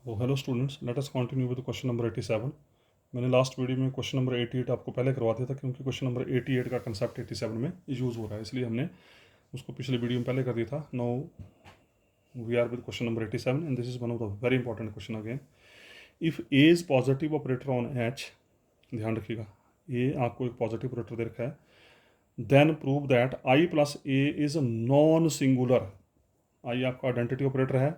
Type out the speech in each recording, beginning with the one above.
तो hello students, let us continue with question number 87। मैंने last video में question number 88 आपको पहले करवा दिया था, क्योंकि क्वेश्चन नंबर 88 का कंसेप्ट 87 में यूज़ हो रहा है, इसलिए हमने उसको पिछले वीडियो में पहले कर दिया था। Now we are with question number 87 and this is one of the very important question again. If A is positive operator on H, ध्यान रखिएगा, ए आपको एक पॉजिटिव ऑपरेटर दे रखा है, then prove that I plus A is non singular. I आपका identity operator है,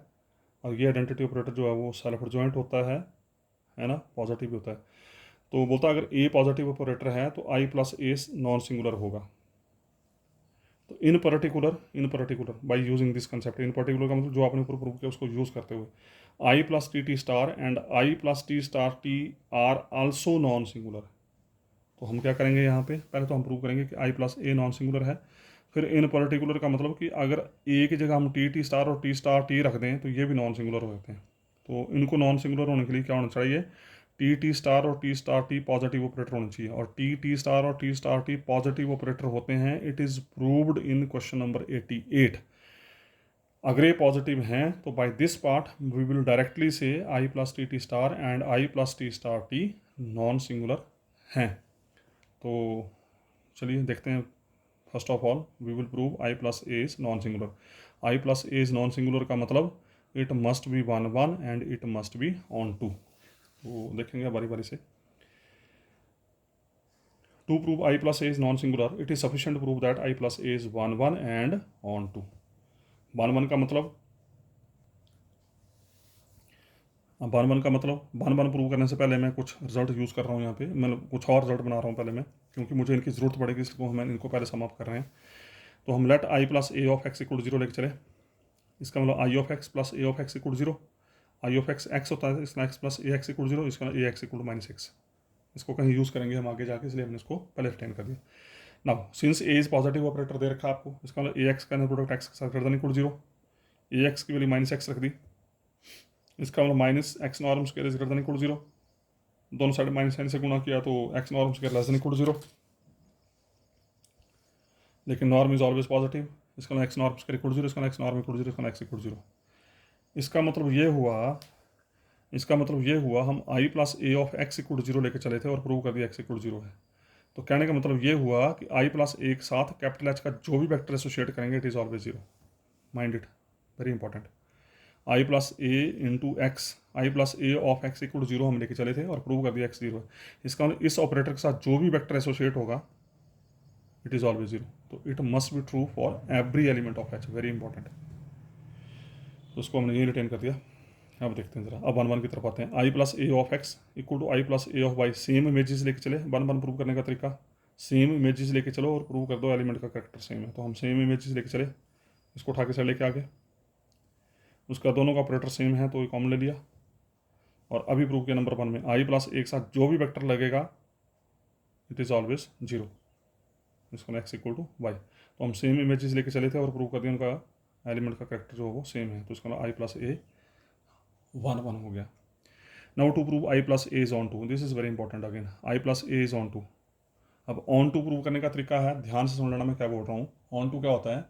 और ये आइडेंटिटी ऑपरेटर जो है वो सेल्फ एडजॉइंट होता है ना, पॉजिटिव होता है। तो बोलता है अगर ए पॉजिटिव ऑपरेटर है तो I plus a non singular होगा। तो इन particular by using this concept, in particular का मतलब जो आपने ऊपर प्रूव किया उसको यूज़ करते हुए, I plus T T star and I plus T star T are also non singular. तो हम क्या करेंगे यहाँ पे, पहले तो हम प्रूव करेंगे कि आई प्लस ए नॉन सिंगुलर है। फिर इन पर्टिकुलर का मतलब कि अगर ए की जगह हम टी टी स्टार और टी स्टार टी रख दें तो ये भी नॉन सिंगुलर हो जाते हैं। तो इनको नॉन सिंगुलर होने के लिए क्या होना चाहिए, टी टी स्टार और T star T positive operator होना चाहिए, और टी टी स्टार और T star T positive operator होते हैं। It is proved in question number 88। अगर ये पॉजिटिव हैं तो by this part we will directly से I plus T T star and I plus T star T non singular हैं। तो चलिए देखते हैं। First of all we will prove I plus A is non singular. I plus A is non singular का मतलब it must be one one and it must be onto. तो देखेंगे बारी बारी से। To prove I plus A is non singular, it is sufficient to prove that I plus A is one one and onto. One one का मतलब one one prove करने से पहले मैं कुछ रिजल्ट यूज़ कर रहा हूँ यहाँ पे, मतलब कुछ और रिजल्ट बना रहा हूँ पहले मैं, क्योंकि मुझे इनकी ज़रूरत पड़ेगी, इसको हम इनको पहले सम अप कर रहे हैं। तो हम let I plus A of X equal 0 लेके चले। इसका मतलब I of X plus A of X equal 0। I of X X होता है, इसका X plus A X equal 0, इसका A X equal minus X. इसको कहीं यूज़ करेंगे हम आगे जाके, इसलिए हमने इसको पहले रिटेन कर दिया। Now since A is positive operator दे रखा है आपको, इसका मतलब ए एक्स का प्रोडक्ट एक्स के साथ greater than equal 0, A X की वैल्यू माइनस एक्स रख दी। इसका मतलब minus X norm square is greater than equal 0, दोनों साइड माइनस साइन से गुणा किया तो X norm square less than equal 0, लेकिन नॉर्म इज ऑलवेज पॉजिटिव। इसका एक्स नॉर्म स्क्वायर इक्वल 0, इसका एक्स नॉर्म इक्वल 0, इसका एक्स इक्वल 0। इसका मतलब ये हुआ हम I plus A of X equal 0 लेके चले थे और प्रूव कर दिया एक्स इक्वल 0 है। तो कहने का मतलब ये हुआ कि आई प्लस ए के साथ कैपिटल एच का जो भी वेक्टर एसोसिएट करेंगे it is always 0। Mind it, very important. I plus A into x, I plus A of X equal 0 हम लेके चले थे और प्रूव कर दिया एक्स 0 है। इसका मतलब इस ऑपरेटर के साथ जो भी वेक्टर एसोसिएट होगा इट इज़ ऑलवेज 0। तो it must be true for every element of H, very important. तो उसको हमने ये रिटेन कर दिया। अब देखते हैं जरा, अब वन वन की तरफ आते हैं। I plus A of X equal to I plus A of Y, same images लेके चले। वन वन प्रूव करने का तरीका, सेम इमेजेस लेके चलो और प्रूव कर दो एलिमेंट का करेक्टर सेम है। तो हम सेम इमेजेस लेके चले, इसको उठा के साइड लेके आगे, उसका दोनों का ऑपरेटर सेम है तो कॉमन ले लिया, और अभी प्रूव किया नंबर 1 में आई प्लस ए के साथ जो भी वेक्टर लगेगा इट इज़ ऑलवेज 0, इसका एक्स इक्वल टू वाई। तो हम सेम इमेजेस लेके चले थे और प्रूव कर दिया उनका एलिमेंट का करेक्टर जो वो सेम है, तो इसका आई प्लस ए 1 1 हो गया। Now to prove I plus A is onto, this is very important again, I plus A is onto. अब ऑन टू प्रूव करने का तरीका है, ध्यान से सुन लेना मैं क्या बोल रहा हूँ। ऑन टू क्या होता है,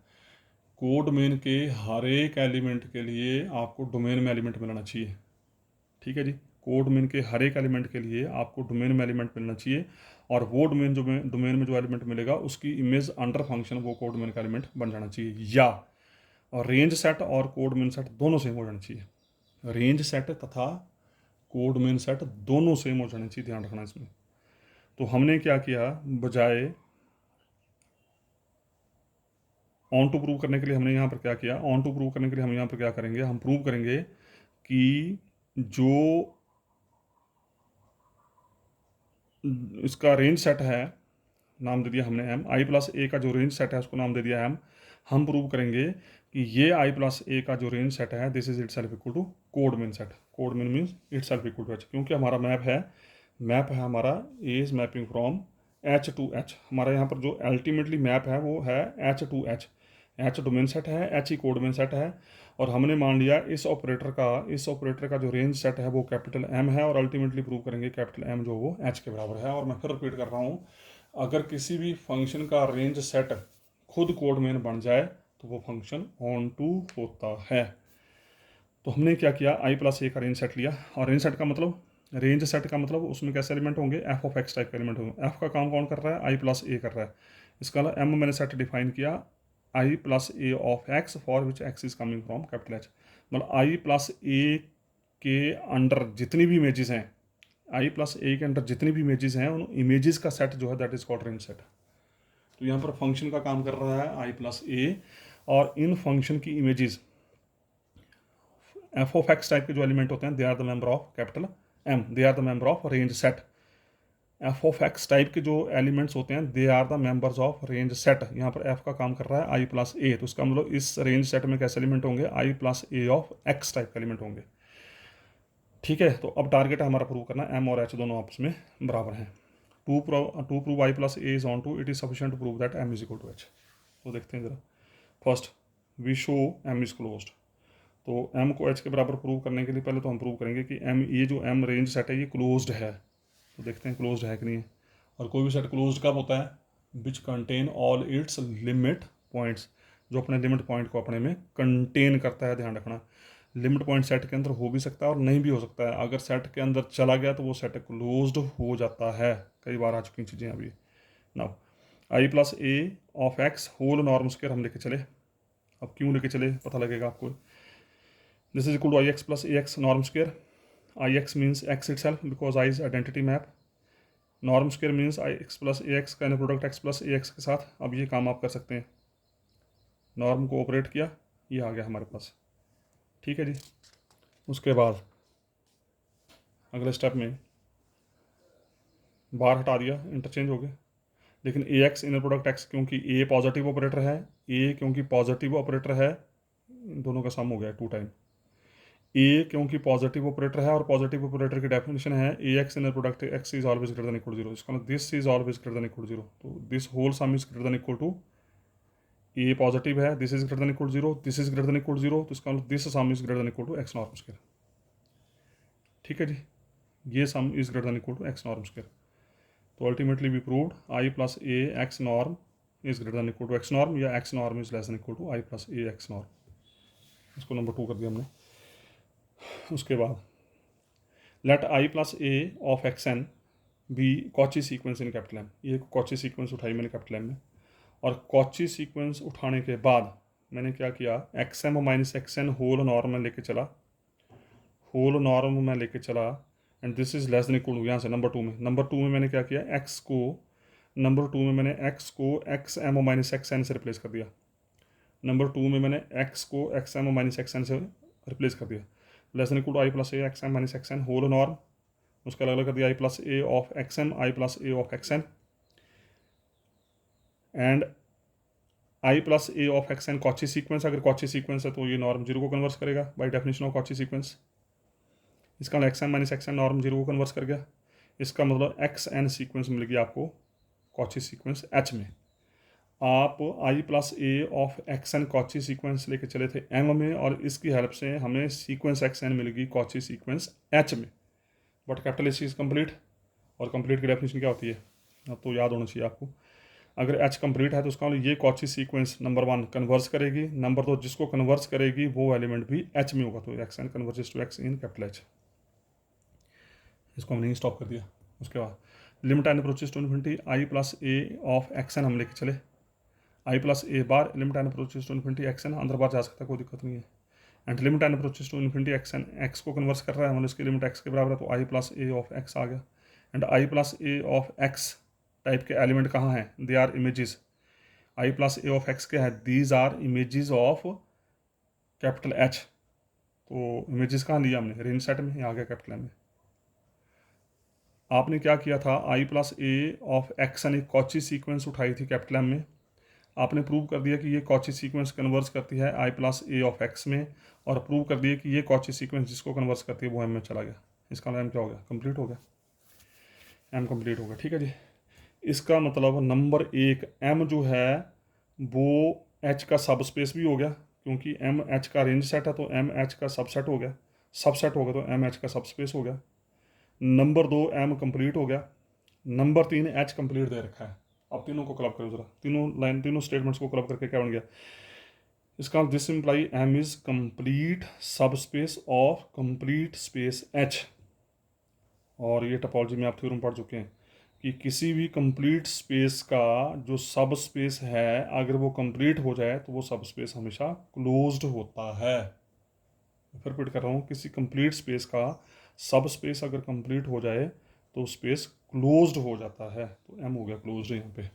कोड डोमेन के हर एक एलिमेंट के लिए आपको डोमेन में एलिमेंट मिलना चाहिए। ठीक है जी, कोड डोमेन के हर एक एलिमेंट के लिए आपको डोमेन में एलिमेंट मिलना चाहिए, और वो डोमेन में जो एलिमेंट मिलेगा उसकी इमेज अंडर फंक्शन वो कोड डोमेन का एलिमेंट बन जाना चाहिए, या और रेंज सेट और कोड डोमेन सेट दोनों सेम हो जाना चाहिए। रेंज सेट तथा कोड डोमेन सेट दोनों सेम हो जाने चाहिए, ध्यान रखना इसमें। तो हमने क्या किया, बजाय ऑन टू प्रूव करने के लिए हमने यहाँ पर क्या किया, ऑन टू प्रूव करने के लिए हम यहाँ पर क्या करेंगे, हम प्रूव करेंगे कि जो इसका रेंज सेट है, नाम दे दिया हमने एम, आई प्लस ए का जो रेंज सेट है उसको नाम दे दिया एम। हम प्रूव करेंगे कि ये आई प्लस ए का जो रेंज सेट है this is itself equal to codomain set. Codomain means itself equal to H, क्योंकि हमारा मैप है हमारा A is mapping from H to H. हमारा यहाँ पर जो अल्टीमेटली मैप है वो है H to H, H domain set है, एच ही कोड डोमेन सेट है, और हमने मान लिया इस ऑपरेटर का जो रेंज सेट है वो कैपिटल एम है, और अल्टीमेटली प्रूव करेंगे कैपिटल एम जो वो एच के बराबर है। और मैं फिर रिपीट कर रहा हूँ, अगर किसी भी फंक्शन का रेंज सेट खुद कोड डोमेन बन जाए तो वो फंक्शन ऑन टू होता है। तो हमने क्या किया, आई प्लस ए का रेंज सेट लिया, और रेंज सेट का मतलब, रेंज सेट का मतलब उसमें कैसे एलिमेंट होंगे, एफ ऑफ एक्स टाइप के एलिमेंट होंगे। एफ का काम कौन कर रहा है, आई प्लस ए कर रहा है। इसका एम मैंने सेट डिफाइन किया, I plus A of X for which X is coming from capital H. मतलब आई प्लस ए के अंडर जितनी भी इमेजेस हैं, आई प्लस ए के अंडर जितनी भी इमेजेस हैं, उन इमेजेस का सेट जो है that is called range set. तो यहाँ पर फंक्शन का काम कर रहा है आई प्लस ए, और इन फंक्शन की images F of X type के जो एलिमेंट होते हैं, they are the member of capital M, they are the member of range set. F of X type के जो एलिमेंट्स होते हैं, they are the members of range set. यहाँ पर एफ का काम कर रहा है आई प्लस ए, तो इसका मतलब इस रेंज सेट में कैसे एलिमेंट होंगे, I plus A of X type के एलिमेंट होंगे। ठीक है, तो अब टारगेट है हमारा प्रूव करना, एम और एच दोनों आपस में बराबर हैं। To prove I plus A is onto, it is sufficient to prove that M is equal to H. तो देखते हैं जरा, first we show M is closed. तो एम को एच के बराबर प्रूव करने के लिए पहले तो हम प्रूव करेंगे कि एम, ये जो एम रेंज सेट है ये क्लोज्ड है। तो देखते हैं क्लोज्ड है कि नहीं है। और कोई भी सेट क्लोज्ड कब होता है, which contain all it's limit points, जो अपने लिमिट पॉइंट को अपने में कंटेन करता है। ध्यान रखना, लिमिट पॉइंट सेट के अंदर हो भी सकता है और नहीं भी हो सकता है। अगर सेट के अंदर चला गया तो वो सेट क्लोज्ड हो जाता है। कई बार आ चुकी चीज़ें अभी। Now I plus A of X whole norm square हम लेके चले। अब क्यों लेके चले पता लगेगा आपको। This is equal to I X plus A X norm square. I X means X itself because I is identity map. Norm square means I X plus A X का inner product X plus A X के साथ। अब ये काम आप कर सकते हैं, नॉर्म को ऑपरेट किया, ये आ गया हमारे पास। ठीक है जी। उसके बाद अगले स्टेप में बार हटा दिया, इंटरचेंज हो गए। लेकिन ए एक्स इनर प्रोडक्ट एक्स, क्योंकि ए पॉजिटिव ऑपरेटर है, ए क्योंकि पॉजिटिव ऑपरेटर है, दोनों का सम हो गया 2 टाइम। ए क्योंकि पॉजिटिव ऑपरेटर है और पॉजिटिव ऑपरेटर की डेफिनेशन है A X inner product X is always greater than equal to 0। इसका मतलब this is always greater than equal to 0। तो this whole sum is greater than equal to, A positive है, this is greater than equal to 0, this is greater than equal to 0, तो इसका मतलब this sum is greater than equal to x norm square. ठीक है जी, ये सम is greater than equal to x norm square. तो ultimately we proved I plus A X norm is greater than equal to x norm, या X norm is less than equal to I plus A X norm. इसको number 2 कर दिया हमने। उसके बाद let I plus A of X N be Cauchy sequence in capital M. ये Cauchy sequence उठाई मैंने कैपिटल एम में, और कॉची सीक्वेंस उठाने के बाद मैंने क्या किया, X M minus X N whole norm में लेके चला, होल नॉर्म में लेके चला, and this is less than equal to, यहाँ से नंबर 2 में, नंबर 2 में मैंने क्या किया, एक्स को, नंबर 2 में मैंने एक्स को X M minus X N से रिप्लेस कर दिया। नंबर 2 में मैंने एक्स को X M minus X N से रिप्लेस कर दिया। Less than equal to I plus A X M minus X N whole norm, उसका अलग अलग कर दिया, I plus A of X M, I plus A of X N, and I plus A of X N Cauchy sequence. अगर Cauchy sequence है तो ये norm 0 को कन्वर्स करेगा by definition of Cauchy sequence. इसका मतलब X M minus X N norm 0 को converse कर गया। इसका मतलब एक्स एन सीक्वेंस मिलेगी आपको कॉची सीक्वेंस एच में। आप I plus A of X N Cauchy sequence लेके चले थे एम में, और इसकी हेल्प से हमें सीक्वेंस एक्स एन मिलेगी कॉची सीक्वेंस एच में। But capital H is complete, और कंप्लीट की डेफिनेशन क्या होती है, अब तो याद होना चाहिए आपको। अगर एच कंप्लीट है तो उसका मतलब ये कॉची सीक्वेंस नंबर 1 कन्वर्स करेगी, नंबर 2 जिसको कन्वर्स करेगी वो एलिमेंट भी एच में होगा, तो X N converges to X in capital H. इसको हमने स्टॉप कर दिया। उसके बाद limit N approaches to infinity I plus A of X N हम लेके चले, I plus A bar limit N approaches to infinity X N, अंदर बार जा सकता है, कोई दिक्कत नहीं है। And limit N approaches to infinity X N, X को कन्वर्स कर रहा है, मतलब इसकी लिमिट एक्स के बराबर है, तो I plus A of X आ गया। And I plus A of X type के एलिमेंट कहाँ हैं, they are images. I plus A of X क्या है, these are images of capital H. तो इमेजेस कहाँ लिया हमने, रेंज सेट में, आ गया कैपिटल एम में। आपने क्या किया था, I plus A of X N एक कॉची सीक्वेंस उठाई थी कैपिटल एम में, आपने प्रूव कर दिया कि ये कॉची सीक्वेंस कन्वर्स करती है I plus A of x में, और प्रूव कर दिया कि ये कॉची सीक्वेंस जिसको कन्वर्स करती है वो एम में चला गया। इसका एम क्या हो गया, कंप्लीट हो गया, एम कंप्लीट हो गया। ठीक है जी। इसका मतलब नंबर 1 एम जो है वो एच का सब स्पेस भी हो गया, क्योंकि एम एच का रेंज सेट है, तो एम एच का सबसेट हो गया, सबसेट हो गया तो एम एच का सब स्पेस हो गया। नंबर 2 एम कंप्लीट हो गया। नंबर 3 एच कंप्लीट दे रखा है। अब तीनों को क्लब करो जरा, तीनों लाइन, तीनों स्टेटमेंट्स को क्लब करके क्या बन गया, इसका this imply M is complete subspace of complete space H. और ये टोपोलॉजी में आप थ्योरम पढ़ चुके हैं कि किसी भी कंप्लीट स्पेस का जो सब स्पेस है अगर वो कंप्लीट हो जाए तो वो सब स्पेस हमेशा क्लोज्ड होता है। फिर रिपीट कर रहा हूँ, किसी कंप्लीट स्पेस का सब स्पेस अगर कंप्लीट हो जाए तो स्पेस क्लोज्ड हो जाता है। तो एम हो गया क्लोज्ड यहाँ पे।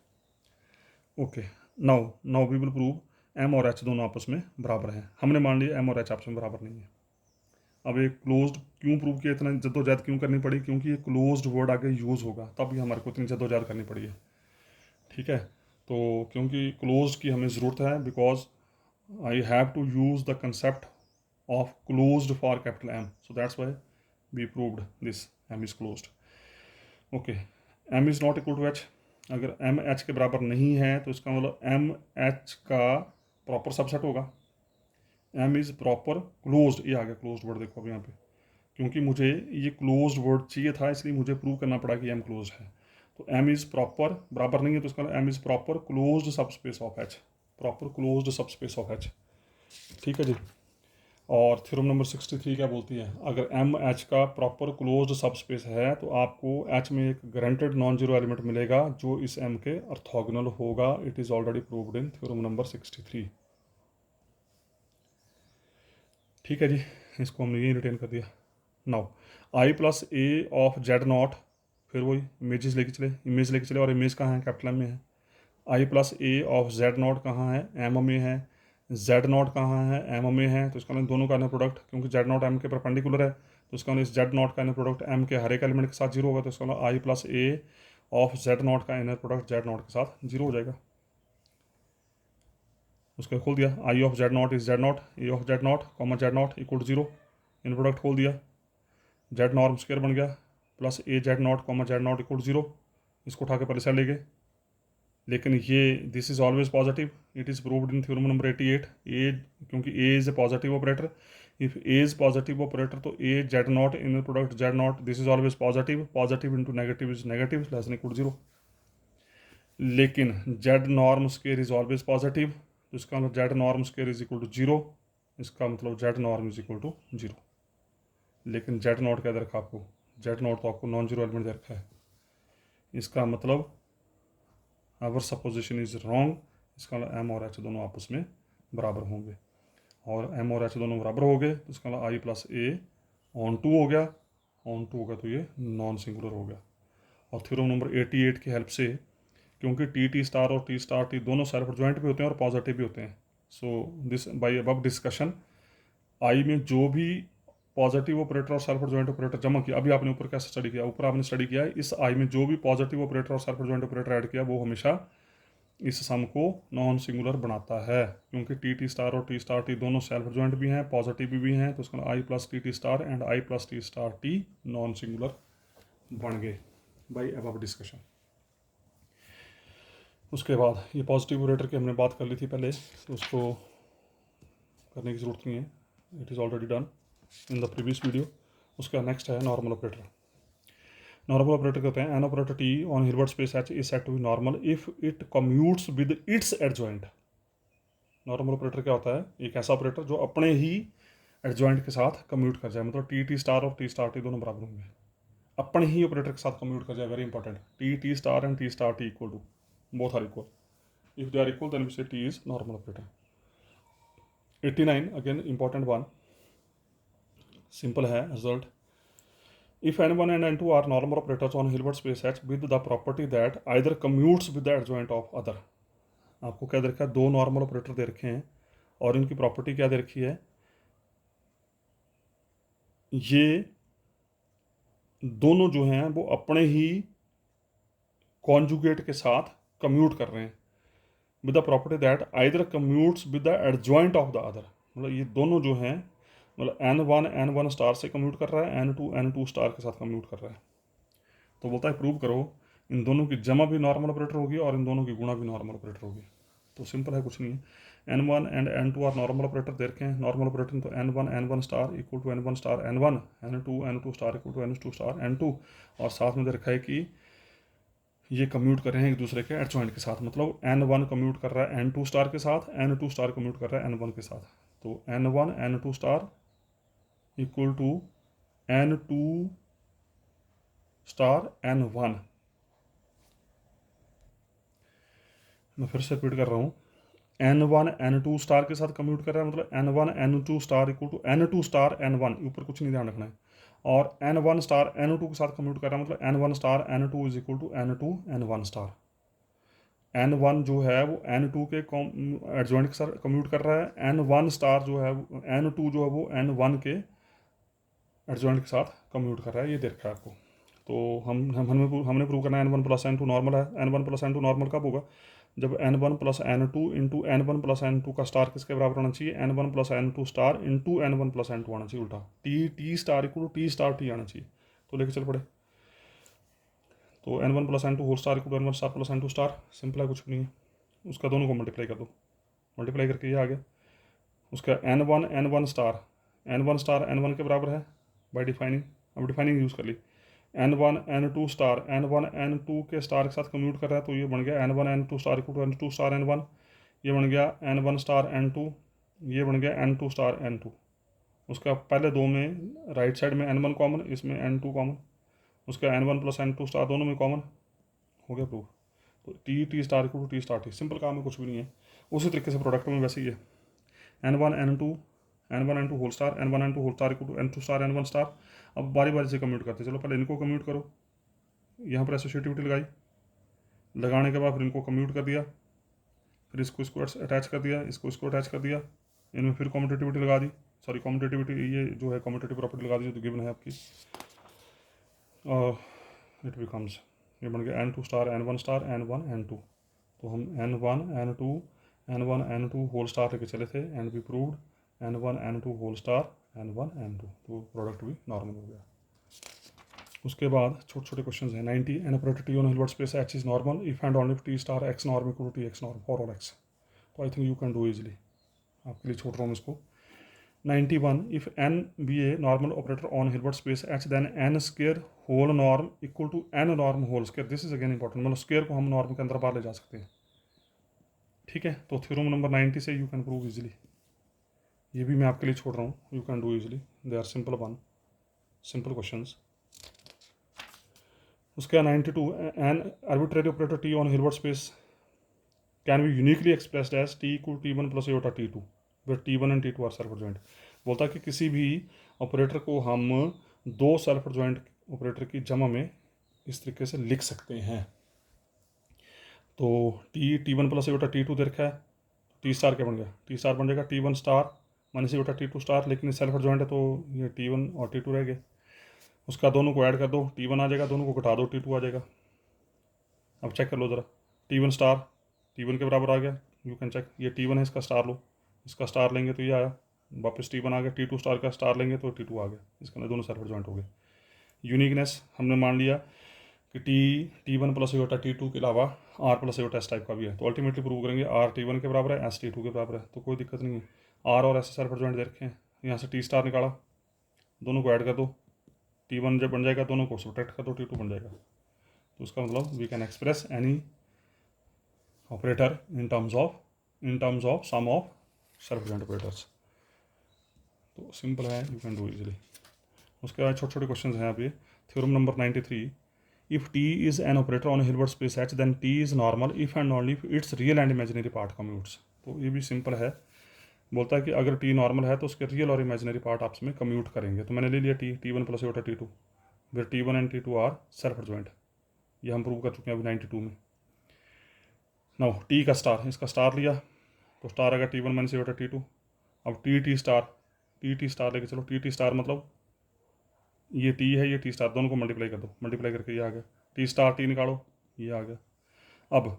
Okay, now now we will prove M और एच दोनों आपस में बराबर हैं। हमने मान लिया एम और एच आपस में बराबर नहीं है। अब एक क्लोज्ड क्यों प्रूव किया, इतना जद्दोजहद क्यों करनी पड़ी? क्योंकि ये क्लोज्ड वर्ड आगे यूज़ होगा, तब भी हमारे को इतनी जद्दोजहद करनी पड़ी है। ठीक है, तो क्योंकि क्लोज्ड की हमें ज़रूरत है, because I have to use the concept of closed for capital M, so that's why we proved this M is closed. Okay, M is not equal to H। अगर M H के बराबर नहीं है तो इसका मतलब M H का proper subset होगा। M इज प्रॉपर क्लोज्ड, ये आ गया क्लोज्ड वर्ड, देखो अब यहाँ पे, क्योंकि मुझे ये क्लोज्ड वर्ड चाहिए था इसलिए मुझे प्रूव करना पड़ा कि M क्लोज्ड है। तो M इज प्रॉपर बराबर नहीं है तो इसका मतलब M is proper closed subspace of H, proper closed subspace of H। ठीक है जी। और थ्योरम नंबर 63 क्या बोलती है? अगर एम एच का प्रॉपर क्लोज्ड सब स्पेस है तो आपको एच में एक गारंटेड नॉन जीरो एलिमेंट मिलेगा जो इस एम के ऑर्थोगोनल होगा। It is already proved in theorem number 63। ठीक है जी, इसको हमने यही रिटेन कर दिया। Now I plus A of Z not, फिर वही इमेजेस लेके चले, इमेज लेके चले, और इमेज कहाँ है? कैपिटल एम में है। I plus A of Z naught कहाँ है? एम में है। जेड नॉट कहाँ है? एम में है। तो इसका मतलब दोनों का इनर प्रोडक्ट, क्योंकि जेड नॉट एम के परपेंडिकुलर है, तो इसका मतलब इस जेड नॉट का इनर प्रोडक्ट एम के हर एक एलिमेंट के साथ जीरो होगा। तो इसका मतलब I plus A of Z naught का इनर प्रोडक्ट जेड नॉट के साथ जीरो हो जाएगा। उसको खोल दिया, I of Z naught is Z naught, A of Z naught comma Z naught equal to zero. In product खोल दिया, जेड नॉर्म स्क्वायर बन गया plus A Z naught comma Z naught equal to zero. इसको उठा के पहले side ले गए, लेकिन ये this is always positive. It is proved in theorem number 88। A, क्योंकि A is A positive operator, if A is positive operator तो A Z naught in product Z naught this is always positive. Positive into negative is negative, less than equal to zero. लेकिन Z norm square is always positive, तो इसका मतलब Z norm square is equal to zero. इसका मतलब Z norm is equal to zero. लेकिन Z not क्या दे रखा आपको? जेड नॉट तो आपको नॉन जीरो एलिमेंट दे रखा है। इसका मतलब आवर सपोजिशन इज रॉन्ग। इसका मतलब एम और एच दोनों आपस में बराबर होंगे, और एम और एच दोनों बराबर हो गए तो इसका मतलब I plus A on to हो गया। ऑन टू हो गया तो ये नॉन सिंगुलर हो गया। और थ्योरम नंबर 88 की हेल्प से, क्योंकि टी टी स्टार और टी स्टार टी दोनों सेल्फ एडजॉइंट भी होते हैं और पॉजिटिव भी होते हैं, so this by above discussion I में जो भी पॉजिटिव ऑपरेटर और सेल्फ एडजॉइंट ऑपरेटर जमा किया, अभी आपने ऊपर कैसे स्टडी किया? ऊपर आपने स्टडी किया इस आई में जो भी पॉजिटिव ऑपरेटर और सेल्फ एडजॉइंट ऑपरेटर ऐड किया वो हमेशा इस सम को नॉन सिंगुलर बनाता है, क्योंकि टी टी स्टार और टी स्टार टी दोनों सेल्फ जॉइंट भी हैं, पॉजिटिव भी हैं। तो उसका I plus T T star and I plus T star T non singular बन गए बाई अबव डिस्कशन। उसके बाद ये पॉजिटिव ऑपरेटर की हमने बात कर ली थी पहले, तो उसको करने की ज़रूरत नहीं है, it is already done in the previous video. उसका नेक्स्ट है नॉर्मल ऑपरेटर। नॉर्मल ऑपरेटर कहते हैं an operator T on Hilbert space H is set to be normal if it commutes with its adjoint. Normal operator क्या होता है? एक ऐसा operator जो अपने ही एडजॉइंट के साथ कम्यूट कर जाए, मतलब टी टी स्टार और टी स्टार टी दोनों बराबर होंगे, अपने ही ऑपरेटर के साथ कम्यूट कर जाए। Very important, T T star and T star T equal to, both are equal. If they are equal then we say T is normal operator. 89 again important one, simple है result. If n1 and n2 are normal operators on Hilbert space H with the property that either commutes with the adjoint of other। आपको क्या दे रखा है? दो normal operator दे रखे हैं और इनकी प्रॉपर्टी क्या दे रखी है? ये दोनों जो हैं वो अपने ही कॉन्जुगेट के साथ कम्यूट कर रहे हैं with the property that either commutes with the adjoint of the other. मतलब ये दोनों जो हैं, मतलब n1 स्टार से कम्यूट कर रहा है, n2 स्टार के साथ कम्यूट कर रहा है। तो बोलता है प्रूव करो इन दोनों की जमा भी नॉर्मल ऑपरेटर होगी और इन दोनों की गुणा भी नॉर्मल ऑपरेटर होगी। तो सिंपल है, कुछ नहीं है। n1 and n2 are normal operator दे रखे हैं। नॉर्मल ऑपरेटर तो n1 star equal to n1 star n1, n2 star equal to n2 star n2, और साथ में दे रखा है कि ये कम्यूट कर रहे हैं एक दूसरे के एडजॉइंट के साथ, मतलब N1 कम्यूट कर रहा है N2 स्टार के साथ, N2 स्टार कम्यूट कर रहा है N1 के साथ। तो N1 N2 star equal to N2 star N1। मैं फिर से रिपीट कर रहा हूँ, N1 N2 स्टार के साथ कम्यूट कर रहा है, मतलब N1 N2 star equal to N2 star N1, ऊपर कुछ नहीं ध्यान रखना है। और N1 स्टार N2 के साथ कम्यूट कर रहा है, मतलब N1 star N2 is equal to N2 N1 star. N1 जो है वो N2 के एडजॉइंट के साथ कम्यूट कर रहा है, N1 स्टार जो है N2 जो है वो N1 के एडजॉइंट के साथ कम्यूट कर रहा है, ये देख रहा है आपको। तो हमने प्रूव करना है N1 प्लस N2 नॉर्मल है। N1 प्लस N2 नॉर्मल कब होगा? जब N1 plus N2 into N1 plus N2 का स्टार किसके बराबर होना चाहिए? N1 plus N2 star into N1 plus N2 आना चाहिए, उल्टा T star equal to T star T आना चाहिए। तो लेके चल पड़े। तो N1 plus N2 whole star equal to N1 star plus N2 star, simple है, कुछ भी नहीं है। उसका दोनों को मल्टीप्लाई कर दो, मल्टीप्लाई करके ये आ गया। उसका N1 स्टार N1 के बराबर है बाई डिफाइनिंग, अब डिफाइनिंग यूज़ कर ली। N1 N2 star N1 N2 के स्टार के साथ कम्यूट कर रहा है, तो ये बन गया N1 N2 star equal to N2 star N1। ये बन गया N1 स्टार N2, ये बन गया N2 स्टार N2। उसका पहले दो में राइट साइड में N1 कॉमन, इसमें N2 कॉमन, उसका N1 प्लस N2 स्टार दोनों में कॉमन, हो गया प्रूफ। तो T star equal to T star T, simple काम है, कुछ भी नहीं है। उसी तरीके से प्रोडक्ट में वैसे ही है, N1 N2 whole star N1 N2 whole star equal to N2 star N1 star. अब बारी बारी से कम्यूट करते, चलो पहले इनको कम्यूट करो, यहाँ पर एसोसिएटिविटी लगाई, लगाने के बाद फिर इनको कम्यूट कर दिया, फिर इसको अटैच कर दिया, इसको अटैच कर दिया, इनमें फिर कॉम्पिटिटिविटी लगा दी, सॉरी कॉम्पिटिटिविटी ये जो है कॉम्पिटिटिव प्रॉपर्टी लगा दी जो गिवन है आपकी, और इट बिकम्स, ये बन गया N2 star N1 star N1 N2। तो हम N1 N2 होल स्टार लेके चले थे एंड भी proved N1 N2 whole star N1 N2, तो प्रोडक्ट भी नॉर्मल हो गया। उसके बाद छोटे छोटे क्वेश्चन हैं। 90 an operator T on Hilbert space H is normal if and only T star X norm equal to T x norm for all X. तो I think you can do easily, आपके लिए छोड़ रहा हूँ इसको। 91 if N be a normal operator on Hilbert space H then N square whole norm equal to N norm whole square, this is again important, मतलब square को हम norm के अंदर बाहर ले जा सकते हैं, ठीक है। तो थ्योरम नंबर 90 से यू कैन प्रूव इजिली, ये भी मैं आपके लिए छोड़ रहा हूँ, you can do easily, they are simple question. उसका 92 an arbitrary operator T on Hilbert space can be uniquely expressed as T equal T1 plus eta T2 where T1 and T2 are self adjoint. बोलता है कि किसी भी operator को हम दो self adjoint operator की जमा में इस तरीके से लिख सकते हैं। तो T1 प्लस एटा T2 दे रखा है, टी स्टार क्या बन गया? टी स्टार बन जाएगा T1 स्टार माइनस एटा T2 स्टार, लेकिन सेल्फ एडजॉइंट है तो ये T1 और T2 रह गए। उसका दोनों को ऐड कर दो, T1 आ जाएगा, दोनों को घटा दो, T2 आ जाएगा। अब चेक कर लो ज़रा, T1 स्टार T1 के बराबर आ गया, यू कैन चेक, ये T1 है, इसका स्टार लो, इसका स्टार लेंगे तो ये आया, वापस T1 आ गया, T2 स्टार का स्टार लेंगे तो T2 आ गया, इसके अंदर दोनों सेल्फ एडजॉइंट हो गए। यूनिकनेस हमने मान लिया कि T1 प्लस एटा T2 के अलावा R plus iota S type का भी है, तो अल्टीमेटली प्रूव करेंगे R T1 के बराबर है, S T2 के बराबर है, तो कोई दिक्कत नहीं है। R और S सेल्फ एडजॉइंट दे रखे हैं, यहाँ से T स्टार निकाला, दोनों को ऐड कर दो, T1 जब बन जाएगा दोनों को सब्ट्रैक्ट कर दो, T2 बन जाएगा। तो उसका मतलब we can express any operator in terms of sum of self adjoint operators. तो सिंपल है, यू कैन डू इजिली। उसके बाद छोटे छोटे क्वेश्चन हैं आप ये। Theorem number 93 if T is an operator on Hilbert space H then T is normal if and only if its real and imaginary part commutes. तो ये भी सिंपल है, बोलता है कि अगर टी नॉर्मल है तो उसके रियल और इमेजिनरी पार्ट आपस में कम्यूट करेंगे। तो मैंने ले लिया T1 प्लस एटा T2 फिर T1 and T2 are self adjoint, ये हम प्रूव कर चुके हैं अभी 92 में। नाउ टी का स्टार, इसका स्टार लिया तो स्टार आएगा T1 माइनस एटा T2। अब टी स्टार लेके चलो, टी स्टार मतलब ये टी है, ये टी स्टार, दोनों को मल्टीप्लाई कर दो, मल्टीप्लाई करके ये आ गया, टी स्टार टी निकालो, ये आ गया। अब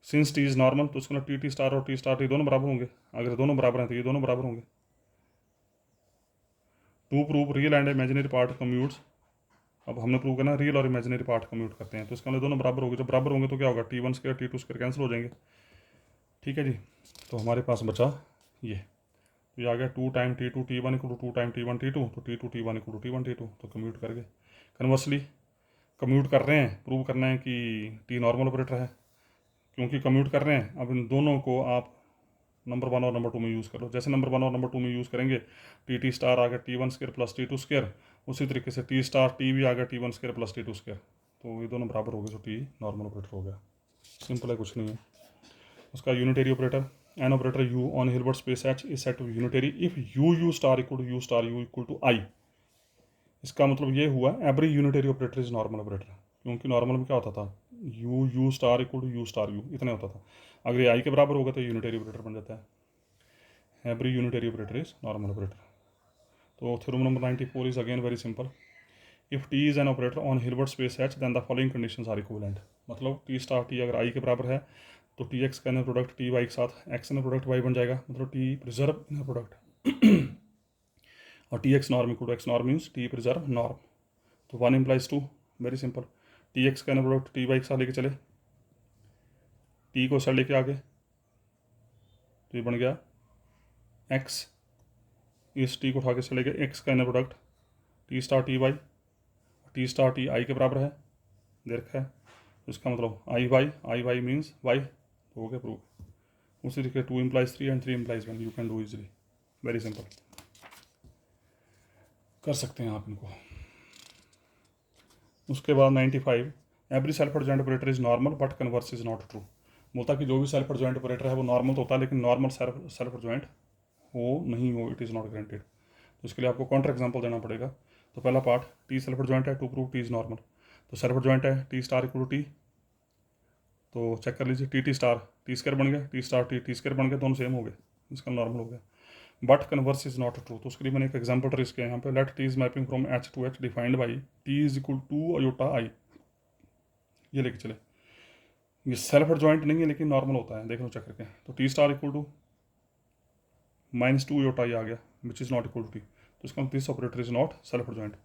सिंस टी इज़ नॉर्मल तो उसके अंदर टी स्टार और टी स्टार टी दोनों बराबर होंगे, अगर दोनों बराबर हैं तो ये दोनों बराबर होंगे। To prove real and imaginary part commutes, अब हमने प्रूव करना रियल और इमेजिनरी पार्ट कम्यूट करते हैं, तो इसके अंदर दोनों बराबर होंगे, जब बराबर होंगे तो क्या होगा, T1 square T2 square cancel हो जाएंगे, ठीक है जी। तो हमारे पास बचा ये, तो ये आ गया 2 time T2 T1 equal to 2 time T1 T2, तो T2 T1 equal to T1 T2, तो कम्यूट कर गए। कन्वर्सली कम्यूट कर रहे हैं, प्रूव करना है कि टी नॉर्मल ऑपरेटर है। क्योंकि कम्यूट कर रहे हैं, अब इन दोनों को आप नंबर 1 और नंबर 2 में यूज़ कर लो। जैसे नंबर 1 और नंबर 2 में यूज़ करेंगे, टी स्टार आ गया T1² प्लस T2², उसी तरीके से टी स्टार टी भी आ गया T1² प्लस T2², तो ये दोनों बराबर हो गए, तो टी नॉर्मल ऑपरेटर हो गया। सिंपल है, कुछ नहीं है। उसका unitary operator, an operator U on Hilbert space H is set to unitary if U star equal to U star U equal to I. इसका मतलब ये हुआ every unitary operator is normal operator, क्योंकि नॉर्मल में क्या होता था, U star equal to U star U इतना होता था। अगर ये आई के बराबर होगा तो यूनिटरी ऑपरेटर बन जाता है। Every unitary operator is normal operator. तो theorem number 94 is again very simple. If T is an operator on Hilbert space H then the following conditions are equivalent. मतलब टी स्टार टी अगर I के बराबर है तो T X का inner product T Y के साथ X inner product Y बन जाएगा, मतलब टी प्रिजर्व इनर प्रोडक्ट। और T x norm equal to x norm means T preserve norm. तो 1 implies 2, very simple. T X का इनर प्रोडक्ट टी वाई के साथ लेके चले, टी को साइड लेके आगे, तो ये बन गया एक्स। इस टी को उठा के चलेगा, एक्स का inner product T star T Y, T star T I के बराबर है, दे रखा है, तो इसका मतलब आई वाई मीन्स वाई, तो हो गया प्रूव। उसी तरीके 2 implies 3 and 3 implies 1, you can do easily, very simple, कर सकते हैं आप इनको। उसके बाद 95, every self adjoint operator is normal but converse is not true. बोलता कि जो भी सेल्फ एडजॉइंट ऑपरेटर है वो नॉर्मल तो होता है, लेकिन नॉर्मल सेल्फ एडजॉइंट हो नहीं हो, इट इज़ नॉट ग्रांटेड। तो इसके लिए आपको काउंटर एग्जांपल देना पड़ेगा। तो पहला पार्ट, टी सेल्फ एडजॉइंट है, to prove T is normal. तो सेल्फ एडजॉइंट है T star equal to T, तो चेक कर लीजिए, टी स्टार टी स्क्वायर बन गया, टी स्टार टी स्क्वायर बन गया, दोनों सेम हो गए, इसका नॉर्मल हो गया। But converse is not true, तो उसके लिए मैंने एक एग्जाम्पल ट्रेस किया यहाँ पे। Let T is mapping from H to H defined by T is equal to iota I, ये लेके चले। ये सेल्फ एडजॉइंट नहीं है लेकिन नॉर्मल होता है, देख लो चेक करके। तो T star equal to -2 iota I आ गया which is not equal to T, तो इसका this operator is not self adjoint,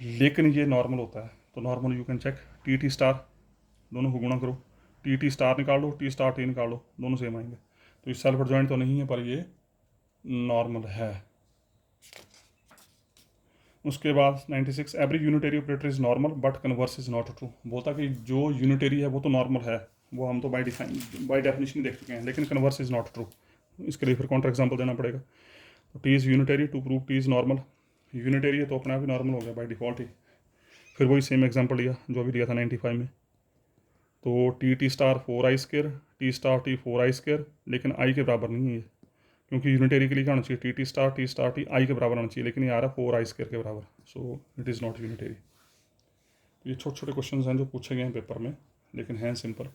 लेकिन ये नॉर्मल होता है। तो normal you can check, T star दोनों को गुणा करो, टी स्टार निकाल लो, टी स्टार टी निकाल लो, दोनों सेम आएंगे। तो ये सेल्फ एडजॉइंट तो नहीं है पर ये नॉर्मल है। उसके बाद 96, every unitary operator is normal but converse is not true. बोलता कि जो यूनिटरी है वो तो नॉर्मल है, वो हम तो बाय डेफिनेशन देख चुके हैं, लेकिन कन्वर्स इज नॉट ट्रू। इसके लिए फिर काउंटर एग्जांपल देना पड़ेगा। तो T is unitary to prove T is normal, unitary है तो अपने आप ही नॉर्मल हो गया बाय डिफॉल्ट ही। फिर वही सेम एग्जांपल लिया जो अभी दिया था 95 में। तो T star 4i², T star T 4i², लेकिन आई के बराबर नहीं है ये, क्योंकि यूनिटरी के लिए क्या होना चाहिए, टी स्टार टी आई के बराबर होना चाहिए, लेकिन ये आ रहा है 4i² के बराबर, so it is not unitary. ये छोटे छोटे क्वेश्चन हैं जो पूछे गए हैं पेपर में, लेकिन हैं simple.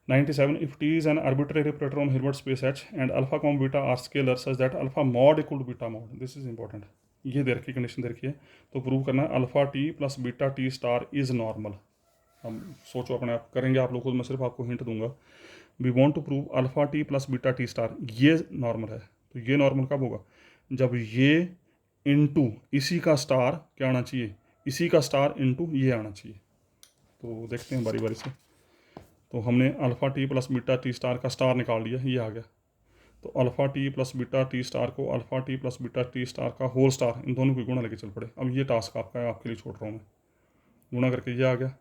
97, if T is an arbitrary operator on Hilbert space H and alpha comma beta are scalar such that alpha mod equal to beta mod, this is important. ये दे रखी कंडीशन दे रखी है, तो प्रूव करना है alpha T plus beta T star is normal. हम सोचो अपने आप करेंगे आप लोग खुद, मैं सिर्फ आपको हिंट दूंगा। We want to prove alpha T plus beta T star, ये नॉर्मल है। तो ये नॉर्मल कब होगा, जब ये इनटू इसी का स्टार क्या आना चाहिए, इसी का स्टार इनटू ये आना चाहिए। तो देखते हैं बारी बारी से। तो हमने alpha T plus beta T star का स्टार निकाल लिया, ये आ गया। तो alpha T plus beta T star को alpha T plus beta T star का होल स्टार, इन दोनों को गुणा लेके चल पड़े। अब ये टास्क आपका है, आपके लिए छोड़ रहा हूँ मैं। गुणा करके ये आ गया,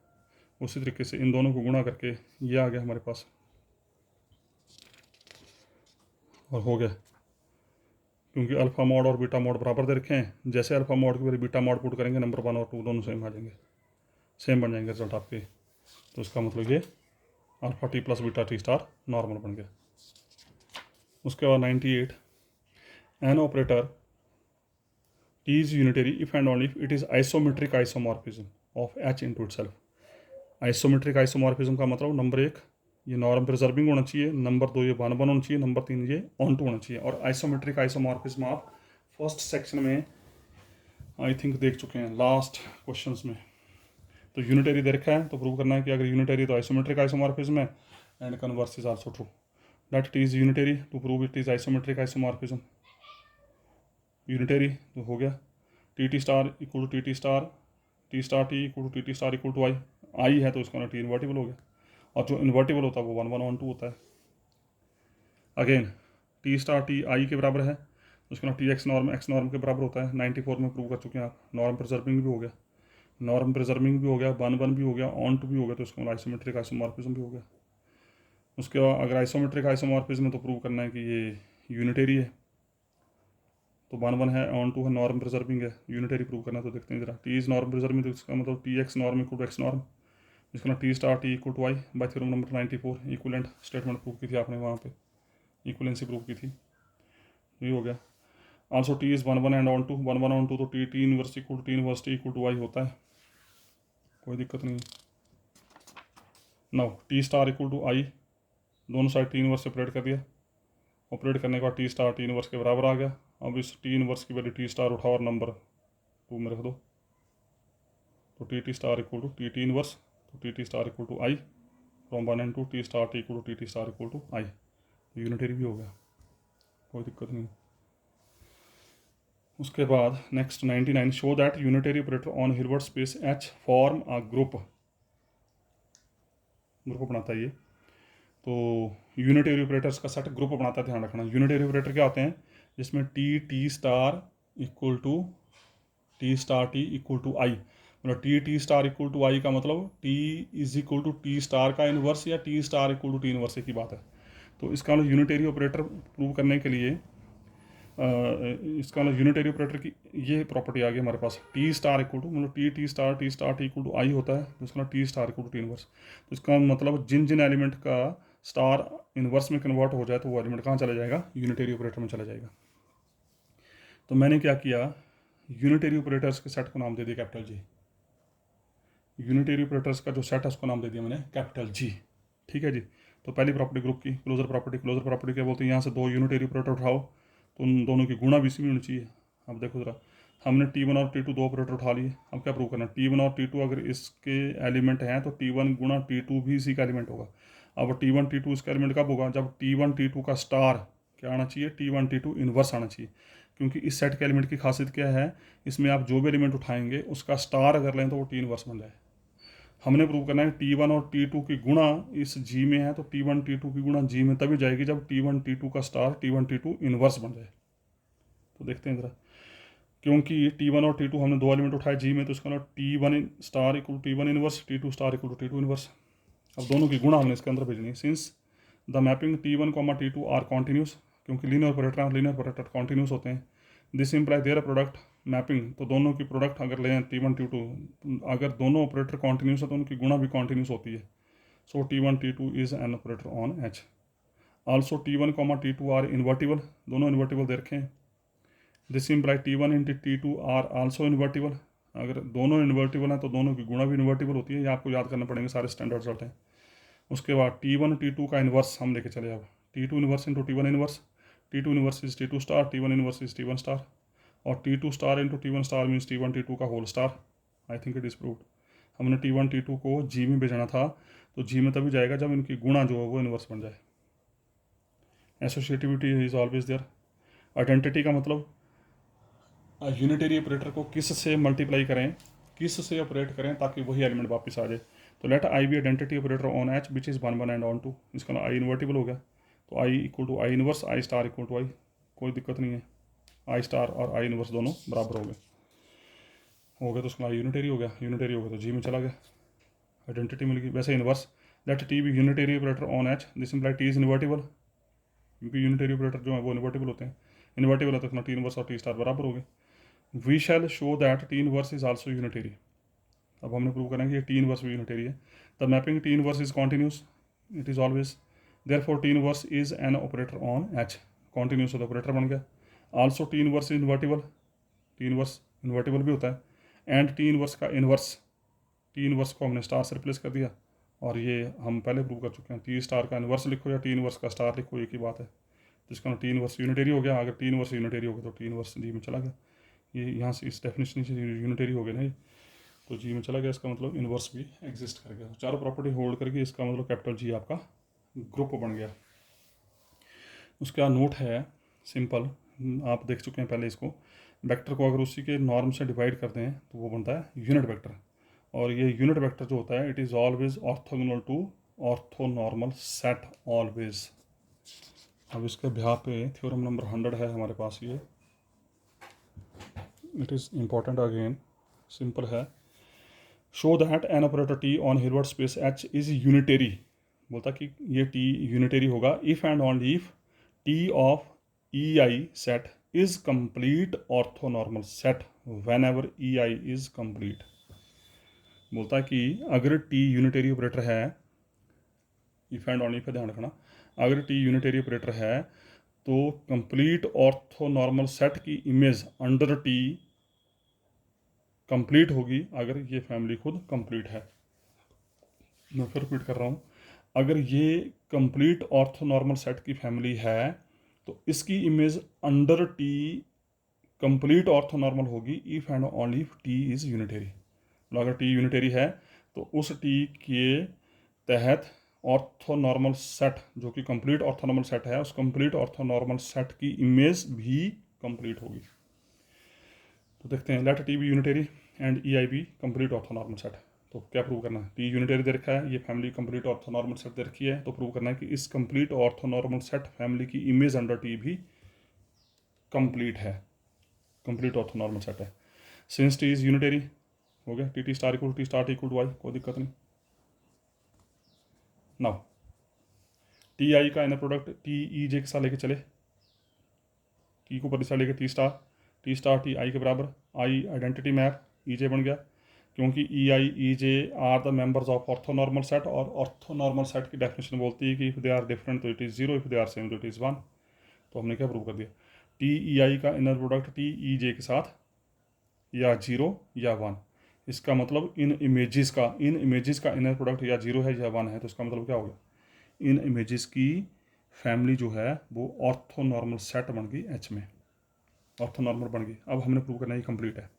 उसी तरीके से इन दोनों को गुणा करके ये आ गया हमारे पास, और हो गया। क्योंकि अल्फा मॉड और बीटा मॉड बराबर दे रखे हैं, जैसे अल्फा मॉड की वैल्यू बीटा मॉड पुट करेंगे, नंबर 1 और 2 दोनों सेम आ जाएंगे, सेम बन जाएंगे रिजल्ट आपके। तो इसका मतलब ये alpha T plus beta T star normal बन गया। उसके बाद 98, N operator T is unitary if and only if it is isometric isomorphism of H into itself. Isometric isomorphism का मतलब नंबर 1 ये नॉर्म प्रिजर्विंग होना चाहिए, नंबर 2 ये 1 1 होना चाहिए, नंबर 3 ये ऑन टू होना चाहिए। और आइसोमेट्रिक आइसोमॉर्फिज्म आप फर्स्ट सेक्शन में आई थिंक देख चुके हैं, लास्ट क्वेश्चंस में। तो यूनिटरी दे रखा है, तो प्रूव करना है कि अगर यूनिटरी तो आइसोमेट्रिक आइसोमॉर्फिज्म है, and converse is also true. That T is unitary to prove it is isometric isomorphism, unitary तो हो गया। T star equal to T star T equal to T star equal to I है, तो इसका T invertible हो गया। और जो इन्वर्टिबल होता है वो 1 1 1 2 होता है। Again T star T I के बराबर है, तो उसका टी एक्स नॉर्म के बराबर होता है। 94 में प्रूव कर चुके हैं आप, नॉर्म प्रिजर्विंग भी हो गया। नॉर्म प्रिजर्विंग भी हो गया, वन वन भी हो गया, ऑन टू भी हो गया, तो इसका आइसोमेट्रिक आइसोमॉर्फिज्म भी हो गया। उसके बाद अगर आइसोमेट्रिक आइसोमॉर्फिज्म है तो प्रूव करना है कि ये यूनिटरी है, तो वन वन है, ऑन टू है, नॉर्म प्रिजर्विंग है, यूनिटरी प्रूव करना है। तो देखते हैं जरा, टी इज नॉर्म प्रिजर्विंग, तो इसका मतलब T x norm equal to x norm, इसका T star T equal to I by theorem number 94, equivalent statement prove की थी आपने वहाँ पे, इक्वलेंसी प्रूव की थी, ये हो गया। Also T is one one and onto, one one onto, तो T T inverse equal to T inverse T equal to I होता है, कोई दिक्कत नहीं। Now T star equal to I, दोनों साइड टी इनवर्स सेपरेट कर दिया, operate करने के बाद टी स्टार टी इनवर्स के बराबर आ गया। अब इस टी इनवर्स की वैल्यू टी स्टार उठाओ और नंबर 2 में रख दो, तो T T star equal to T T inverse, तो T T star equal to I from 1 and 2, T star T equal to T T star equal to I, unitary भी हो गया, कोई दिक्कत नहीं। उसके बाद next 99, show that unitary operator on Hilbert space H form a group बनाता है ये, तो यूनिटरी ऑपरेटर्स का सेट ग्रुप बनाता है, ध्यान रखना। यूनिटरी ऑपरेटर क्या होते हैं, जिसमें T T star equal to T star T equal to I, मतलब T T star equal to I का मतलब T is equal to T star का इनवर्स या T star equal to T inverse की बात है। तो इसका मतलब यूनिटरी ऑपरेटर प्रूव करने के लिए इसका मतलब यूनिटरी ऑपरेटर की ये प्रॉपर्टी आ गई हमारे पास, टी स्टार इक्वल टू मतलब T T star T equal to I होता है, तो इसका T star equal to T inverse. तो इसका मतलब जिन जिन एलिमेंट का स्टार इनवर्स में कन्वर्ट हो जाए तो वो एलिमेंट कहाँ चला जाएगा, यूनिटरी ऑपरेटर में चला जाएगा। तो मैंने क्या किया, यूनिटरी ऑपरेटर्स के सेट को नाम दे दिया कैपिटल जी, यूनिटरी ऑपरेटर्स का जो सेट है उसको नाम दे दिया मैंने कैपिटल जी, ठीक है जी। तो पहली प्रॉपर्टी ग्रुप की क्लोजर प्रॉपर्टी क्या बोलते हैं, यहाँ से दो यूनिटरी ऑपरेटर उठाओ तो उन दोनों की गुणा भी इसी में होनी चाहिए। अब देखो जरा, हमने T1 और T2 दो ऑपरेटर उठा लिए, अब क्या प्रूव करना है, T1 और T2 अगर इसके एलिमेंट हैं तो T1 गुणा T2 भी इसी का एलिमेंट होगा। अब T1 T2 इसका एलिमेंट कब होगा, जब T1 T2 का स्टार क्या आना चाहिए, T1 T2 इनवर्स आना चाहिए, क्योंकि इस सेट के एलिमेंट की खासियत क्या है, इसमें आप जो भी एलिमेंट उठाएंगे उसका स्टार अगर लें तो वो टी इनवर्स बन जाए। हमने प्रूव करना है T1 और T2 की गुणा इस जी में है, तो T1 T2 की गुणा जी में तभी जाएगी जब T1 T2 का स्टार T1 T2 इनवर्स बन जाए। तो देखते हैं जरा, क्योंकि T1 और T2 हमने दो एलिमेंट उठाए जी में, तो इसका T1 star equal to T1 inverse, T2 star equal to T2 inverse. अब दोनों की गुणा हमने इसके अंदर भेजनी है, since the mapping T1 T2 are continuous, क्योंकि लीनियर ऑपरेटर कॉन्टीन्यूस होते हैं, this imply their product mapping, तो दोनों की प्रोडक्ट अगर लें T1 T2, अगर दोनों ऑपरेटर कॉन्टीन्यूस है तो उनकी गुणा भी कॉन्टीन्यूस होती है। So T1 T2 is an operator on H। Also T1 T2 are invertible, दोनों इन्वर्टिबल दे रखे हैं, this imply T1 into T2 are also invertible, अगर दोनों इन्वर्टिबल हैं तो दोनों की गुणा भी इन्वर्टिबल होती है, ये आपको याद करना पड़ेंगे, सारे स्टैंडर्ड रिजल्ट हैं। उसके बाद T1 T2 का इन्वर्स हम लेके चले, अब T2 inverse into T1 inverse, T2 inverse is T2 star, T1 inverse is T1 star, और T2 star into T1 star means T1 T2 का whole star. I think it is proved. हमने T1 T2 को जी में भेजना था, तो जी में तभी जाएगा जब इनकी गुणा जो है वो इन्वर्स बन जाए। Associativity is always there. Identity का मतलब यूनिटरी ऑपरेटर को किस से मल्टीप्लाई करें, किस से ऑपरेट करें ताकि वही एलिमेंट वापस आ जाए। तो let I be identity operator on H which is one one and onto, इसका आई इन्वर्टिबल हो गया, तो I equal to I inverse, I star equal to I, कोई दिक्कत नहीं है, आई स्टार और आई इनवर्स दोनों बराबर हो गए तो उसका आई यूनिटरी हो गया तो जी में चला गया, आइडेंटिटी मिल गई। वैसे inverse, let T be unitary operator on H, this imply T is invertible, क्योंकि यूनिटरी ऑपरेटर जो है वो इन्वर्टिबल होते हैं, इन्वर्टिबल है तो उसमें टी इनवर्स और टी स्टार बराबर हो गए। We shall show that T inverse is also unitary, अब हमने प्रूव करेंगे कि टी इनवर्स भी यूनिटरी है। The mapping T inverse is continuous, it is always, therefore T inverse is an operator on H, continuous है तो operator बन गया। Also T inverse is invertible, T inverse invertible भी होता है, एंड टी इनवर्स का inverse, T inverse को हमने स्टार से रिप्लेस कर दिया, और ये हम पहले प्रूव कर चुके हैं, टी स्टार का इनवर्स लिखो या टी इनवर्स का स्टार लिखो एक ही बात है, तो इसका टी इनवर्स यूनिटरी हो गया। अगर टी इनवर्स यूनिटरी हो गया तो टी इनवर्स जी में चला गया, ये यहाँ से इस डेफिनेशन से यूनिटरी हो गया ना, तो जी में चला गया, इसका मतलब इनवर्स भी एग्जिस्ट कर गया। तो चारों प्रॉपर्टी होल्ड करके इसका मतलब कैपिटल जी आपका ग्रुप बन गया। उसका नोट है सिंपल, आप देख चुके हैं पहले इसको, वेक्टर को अगर उसी के नॉर्म से डिवाइड करते हैं तो वो बनता है यूनिट वेक्टर, और ये यूनिट वेक्टर जो होता है it is always orthogonal to orthonormal set always. अब इसके ब्याह पे थ्योरम नंबर 100 है हमारे पास, ये, it is important again, simple है। Show that an operator T on Hilbert space H is unitary, बोलता कि ये टी यूनिटेरी होगा if and only if T of E I set is complete orthonormal set whenever E I is complete. बोलता है कि अगर T unitary operator है, if and only पे ध्यान रखना, अगर टी यूनिटेरी ऑपरेटर है तो कंप्लीट ऑर्थोनॉर्मल सेट की इमेज अंडर टी कंप्लीट होगी अगर ये फैमिली खुद कंप्लीट है। मैं फिर रिपीट कर रहा हूँ, अगर ये कंप्लीट ऑर्थोनॉर्मल सेट की फैमिली है तो इसकी image under T complete orthonormal होगी if and only if T is unitary. अगर टी यूनिटेरी है तो उस टी के तहत ऑर्थोनॉर्मल सेट जो कि कंप्लीट ऑर्थोनॉर्मल सेट है, उस कंप्लीट ऑर्थोनॉर्मल सेट की इमेज भी कंप्लीट होगी। तो देखते हैं, let T be unitary and e i be complete orthonormal set. तो क्या प्रूव करना है, टी यूनिटेरी दे रखा है, ये फैमिली कंप्लीट ऑर्थोनॉर्मल सेट दे रखी है, तो प्रूव करना है कि इस कंप्लीट ऑर्थोनॉर्मल सेट फैमिली की इमेज अंडर टी भी कंप्लीट है, कंप्लीट ऑर्थोनॉर्मल सेट है। सिंस टी इज यूनिटेरी, हो गया T T star equal T star equal to y, कोई दिक्कत नहीं। नाउ टी आई का inner product T e j के साथ लेके चले, टी को परिसर लेके टी स्टार टी आई के बराबर, आई आइडेंटिटी मैप ई जे बन गया, क्योंकि E I E J are the members of orthonormal set, और ऑर्थोनॉर्मल सेट की डेफिनेशन बोलती है कि इफ़ दे आर डिफरेंट तो it is zero, if they are same तो इट इज़ वन। तो हमने क्या प्रूव कर दिया, टी ई आई का inner product T e j के साथ या जीरो या वन, इसका मतलब इन इमेजेस का इनर प्रोडक्ट या जीरो है या वन है, तो इसका मतलब क्या होगा, इन इमेजेस की फैमिली जो है वो ऑर्थोनॉर्मल सेट बन गई एच में, ऑर्थोनॉर्मल बन गई। अब हमने प्रूव करना है कंप्लीट है,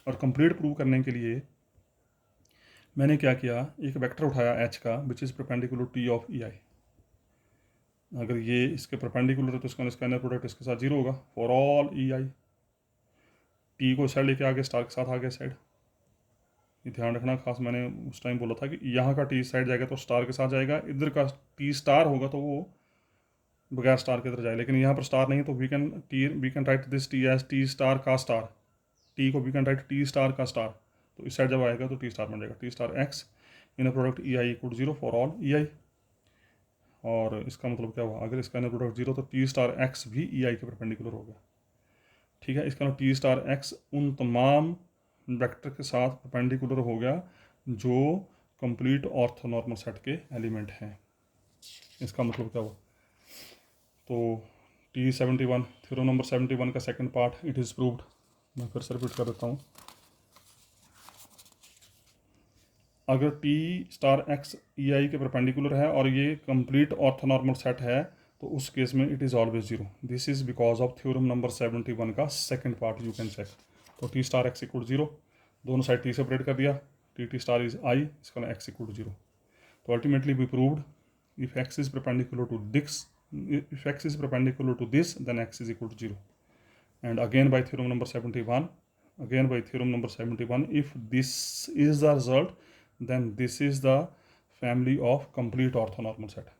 और कंप्लीट प्रूव करने के लिए मैंने क्या किया, एक वेक्टर उठाया एच का which is perpendicular T of E I. अगर ये इसके परपेंडिकुलर है तो इसका इनर प्रोडक्ट इसके साथ जीरो होगा for all E I. T को साइड लेके आगे स्टार के साथ आगे साइड, ये ध्यान रखना खास, मैंने उस टाइम बोला था कि यहाँ का टी साइड जाएगा तो स्टार के साथ जाएगा, इधर का टी स्टार होगा तो वो बगैर स्टार के इधर जाए, लेकिन यहाँ पर स्टार नहीं है तो we can write this T as T star का स्टार, टी को we can write T star का स्टार, तो इस साइड जब आएगा तो टी स्टार बन जाएगा, T star X inner product E I equal zero for all E I. और इसका मतलब क्या हुआ, अगर इसका इनर प्रोडक्ट जीरो तो टी स्टार एक्स भी ई आई के परपेंडिकुलर हो गया, ठीक है। इसका मतलब टी स्टार एक्स उन तमाम वेक्टर के साथ परपेंडिकुलर हो गया जो कंप्लीट ऑर्थोनॉर्मल सेट के एलिमेंट हैं। इसका मतलब क्या हुआ, तो T71 थ्योरम नंबर 71 का second part it is proved. मैं फिर से रिपीट कर देता हूँ, अगर टी स्टार एक्स ई आई के परपेंडिकुलर है और ये कंप्लीट ऑर्थोनॉर्मल सेट है तो उस केस में it is always zero. This is because of theorem number 71 का second part, you can check. तो T star X equal zero, दोनों साइड टी सेपरेट कर दिया, टी स्टार इज आई, इसका एक्स इक्वल टू जीरो। तो ultimately we proved if X is perpendicular to this, if x is perpendicular to this then x is equal to 0, and again by theorem number 71, if this is the result then this is the family of complete orthonormal set।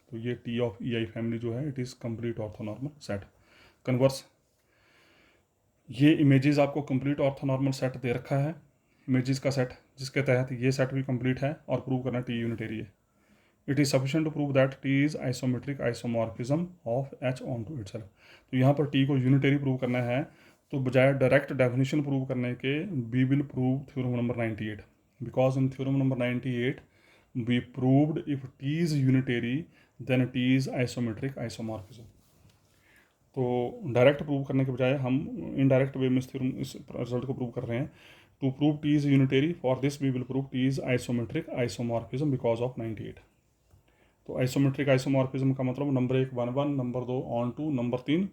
तो ये T of EI family जो है it is complete orthonormal set. Converse, ये images आपको complete orthonormal set दे रखा है, images का set जिसके तहत ये सेट भी कंप्लीट है, और प्रूव करना T यूनिटरी है। It is sufficient to prove that T is isometric isomorphism of H onto itself. तो यहाँ पर T को यूनिटरी प्रूव करना है, तो बजाय डायरेक्ट डेफिनेशन प्रूव करने के we will prove theorem number 98, because in theorem number 98 we proved if T is unitary then T is isometric isomorphism. तो डायरेक्ट प्रूव करने के बजाय हम इनडायरेक्ट वे में इस रिजल्ट को प्रूव कर रहे हैं। To prove T is unitary, for this we will prove T is isometric isomorphism because of 98। तो आइसोमेट्रिक आइसोमॉर्फिज्म का मतलब number 1 1 1, number 2 onto, number 3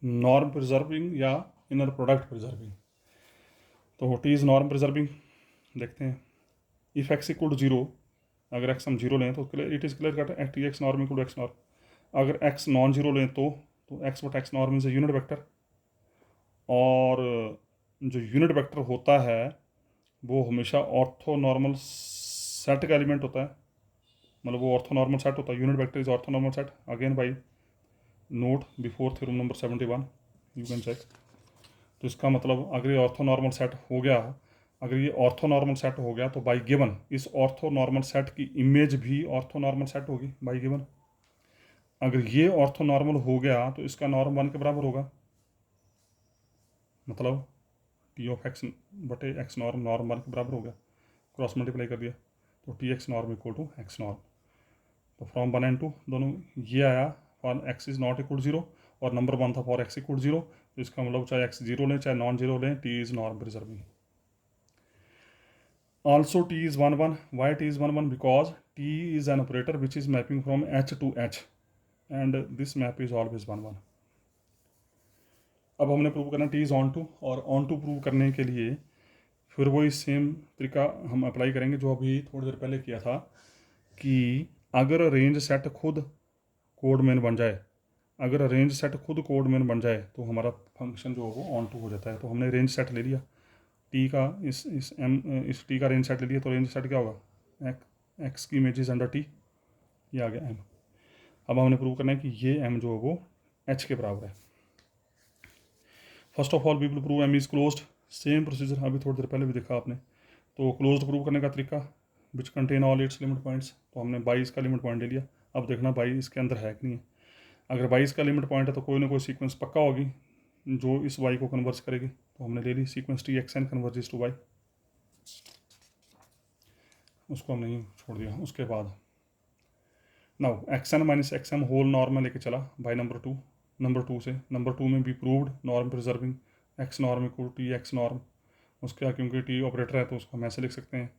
norm preserving या इनर प्रोडक्ट प्रिजर्विंग। तो टी इज़ नॉर्म प्रिजर्विंग, देखते हैं if x equal to zero, अगर x हम zero लें तो it is clear cut T x norm equal to x norm. अगर x non zero लें तो x but x norm is a unit vector, और जो यूनिट वेक्टर होता है वो हमेशा ऑर्थोनॉर्मल सेट का एलिमेंट होता है, मतलब वो ऑर्थोनॉर्मल सेट होता है, unit vector is orthonormal set. Again by note before theorem number 71 you can check. तो इसका मतलब अगर ये ऑर्थोनॉर्मल सेट हो गया अगर ये ऑर्थोनॉर्मल सेट हो गया तो बाई गिवन इस ऑर्थोनॉर्मल सेट की इमेज भी ऑर्थोनॉर्मल सेट होगी बाई गिवन। अगर ये ऑर्थोनॉर्मल हो गया तो इसका नॉर्म 1 के बराबर होगा, मतलब टी ऑफ एक्स बटे एक्स नॉर्म 1 के बराबर हो गया, क्रॉस मल्टीप्लाई कर दिया तो T x norm equal to x norm. तो फ्रॉम 1 and 2 दोनों ये आया for x is not equal 0 और नंबर 1 था फॉर एक्स इक्वल 0, तो इसका मतलब चाहे एक्स 0 लें चाहे नॉन 0 लें, T is norm preserving. Also t is 1 1. Why t is 1 1? Because t is an operator which is mapping from h to h and this map is always 1 1. अब हमने prove करना t is on to, और on to prove करने के लिए फिर वही same तरीका हम अप्लाई करेंगे जो अभी थोड़ी देर पहले किया था कि अगर रेंज सेट खुद कोड मेन बन जाए, अगर रेंज सेट खुद कोड मेन बन जाए तो हमारा फंक्शन जो है वो ऑन टू हो जाता है। तो हमने रेंज सेट ले लिया टी का, इस टी का रेंज सेट ले लिया, तो रेंज सेट क्या होगा, एक्स की इमेजेस अंडर टी, ये आ गया एम। अब हमने प्रूव करना है कि ये एम जो है वो एच के बराबर है। First of all we will prove M is closed, same procedure अभी थोड़ी देर पहले भी देखा आपने। तो क्लोज्ड प्रूव करने का तरीका which contain all it's limit points, तो हमने 22 का लिमिट पॉइंट ले लिया। अब देखना 22 इसके अंदर है कि नहीं है। अगर 22 का लिमिट पॉइंट है तो कोई ना कोई सीक्वेंस पक्का होगी जो इस वाई को कन्वर्स करेगी, तो हमने ले ली sequence T X N converges to Y, उसको हमने ही छोड़ दिया। उसके बाद now X N minus X M whole norm में लेके चला बाई नंबर टू से नंबर 2 में भी proved norm preserving X norm equal T x norm. उसका क्योंकि टी ऑपरेटर है तो उसको हम ऐसे लिख सकते हैं,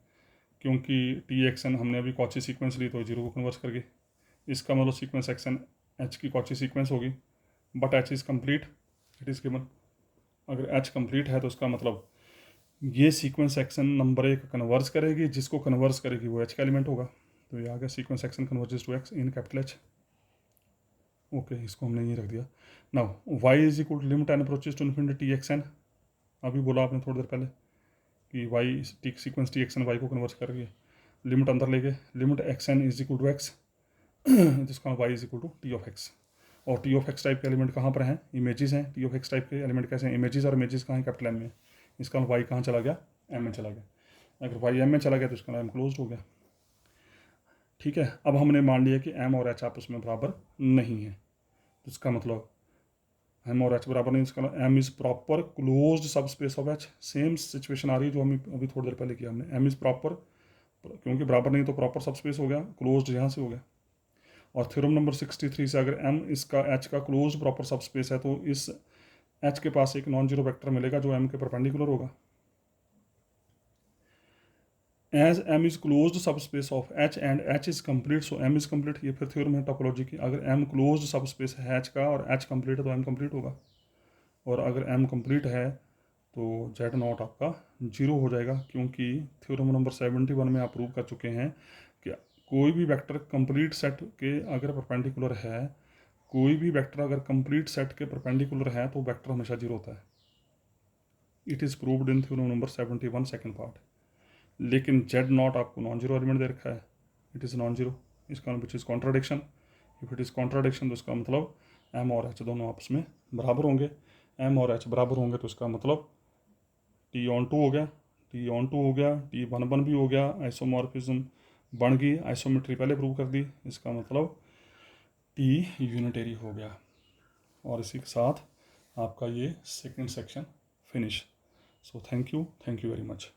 क्योंकि टी एक्स एन हमने अभी कॉची सीक्वेंस ली तो जीरो को कन्वर्स करके, इसका मतलब सीक्वेंस एक्स एन एच की कॉची सीक्वेंस होगी, but H is complete, it is given. अगर एच कम्प्लीट है तो इसका मतलब ये सीक्वेंस एक्शन नंबर 1 कन्वर्स करेगी, जिसको कन्वर्स करेगी वो एच का एलिमेंट होगा। तो ये आ गया sequence action converges to X in capital H. Okay, इसको हमने ये रख दिया। Now Y is equal to limit N approaches to infinity T X N, अभी बोला आपने थोड़ी देर पहले कि Y T sequence T X N Y को कन्वर्स कर रही है। लिमिट अंदर लेके limit X N is equal to X, जिसका Y is equal to T of X. और टी ऑफ एक्स टाइप के एलिमेंट कहाँ पर हैं, इमेजेस हैं। टी ऑफ एक्स टाइप के एलिमेंट कैसे हैं, इमेजेस, और इमेजेस कहाँ हैं, कैपिटल एम में। इसका वाई कहाँ चला गया, एम में चला गया। अगर वाई एम में चला गया तो इसका एम क्लोज हो गया। ठीक है, अब हमने मान लिया कि एम और एच आपस में बराबर नहीं है, तो इसका मतलब एम और एच बराबर नहीं, इसका M is proper closed subspace of H. Same situation आ रही है जो हम अभी थोड़ी देर पहले किया हमने। एम इज़ प्रॉपर, क्योंकि बराबर नहीं तो प्रॉपर सब स्पेस हो गया, क्लोज्ड यहाँ से हो गया। और थ्योरम नंबर 63 से अगर एम इसका एच का क्लोज प्रॉपर सब स्पेस है तो इस एच के पास एक नॉन जीरो वेक्टर मिलेगा जो एम के परपेंडिकुलर होगा। As M is closed subspace of H and H is complete, so M is complete. ये फिर थ्योरम है टोपोलॉजी की। अगर एम क्लोज्ड सब स्पेस है एच का और एच कंप्लीट है तो एम कंप्लीट होगा, और अगर एम कंप्लीट है तो जेड नॉट आपका जीरो हो जाएगा, क्योंकि थ्योरम नंबर 71 में आप प्रूव कर चुके हैं कि कोई भी वेक्टर कंप्लीट सेट के अगर परपेंडिकुलर है, कोई भी वेक्टर अगर कंप्लीट सेट के परपेंडिकुलर है तो वेक्टर हमेशा जीरो होता है। It is proved in theorem number 71 second part. लेकिन जेड नॉट आपको नॉन जीरो एलिमेंट दे रखा है, इट इज़ नॉन जीरो, इसका which is contradiction. If it is contradiction तो इसका मतलब एम और एच दोनों आपस में बराबर होंगे। एम और एच बराबर होंगे तो इसका मतलब टी ऑन टू हो गया, टी ऑन टू हो गया, टी वन वन भी हो गया, आइसोमॉर्फिज्म बन गई, आइसोमेट्री पहले प्रूव कर दी, इसका मतलब टी यूनिटरी हो गया। और इसी के साथ आपका ये second section finish. So thank you very much.